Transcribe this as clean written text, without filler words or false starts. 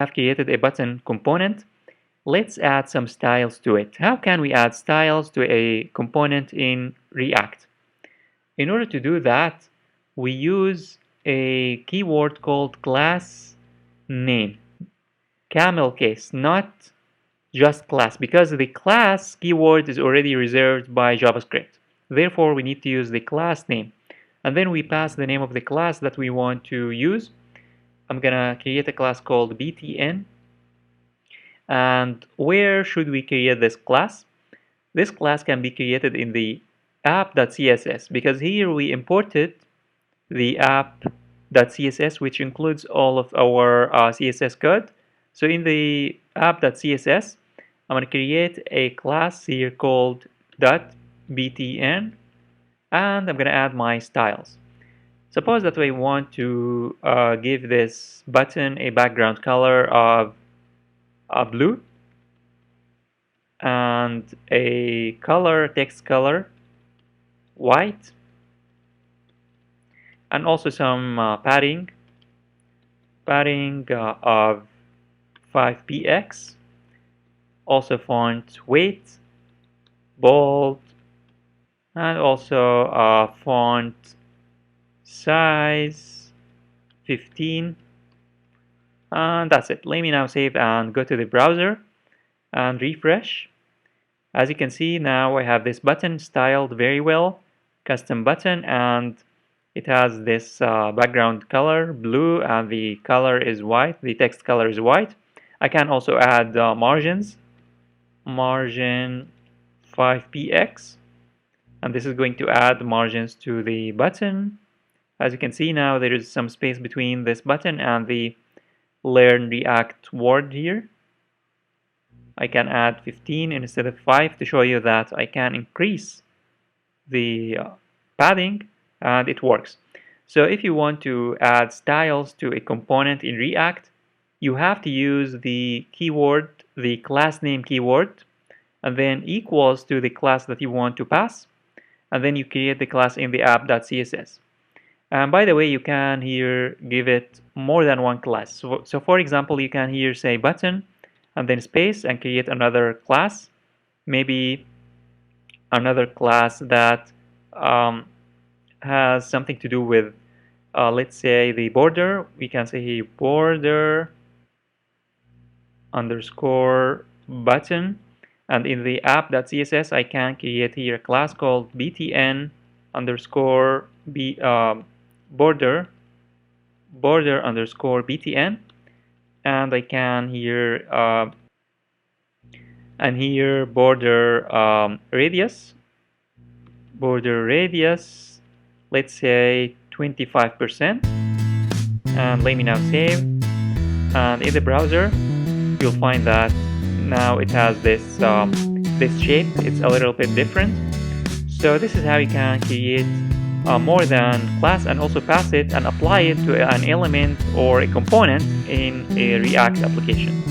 have created a button component. Let's add some styles to it. How can we add styles to a component in React? In order to do that, we use a keyword called class name. Camel case, not just class, because the class keyword is already reserved by JavaScript. Therefore, we need to use the class name. And then we pass the name of the class that we want to use. I'm gonna create a class called btn. And where should we create this class? This class can be created in the app.css, because here we imported the app.css, which includes all of our CSS code. So in the app.css, I'm going to create a class here called .btn, and I'm going to add my styles. Suppose that I want to give this button a background color of blue and a text color white, and also some padding of 5px, also font weight bold, and also font size 15, and that's it. Let me now save and go to the browser and refresh. As you can see, now I have this button styled very well, custom button, and it has this background color blue, and the color is white, the text color is white. I can also add margin 5px, and this is going to add margins to the button. As you can see, now there is some space between this button and the learn React word here. I can add 15 instead of 5 to show you that I can increase the padding, and it works. So if you want to add styles to a component in React, you have to use the keyword, the class name keyword, and then equals to the class that you want to pass, and then you create the class in the app.css. And by the way, you can here give it more than one class. So for example, you can here say button and then space and create another class, maybe another class that has something to do with, let's say, the border. We can say here border underscore button, and in the app.css I can create here a class called btn underscore border underscore btn, and I can here border radius, let's say 25%, and let me now save. And in the browser you'll find that now it has this shape. It's a little bit different. So this is how you can create more than class and also pass it and apply it to an element or a component in a React application.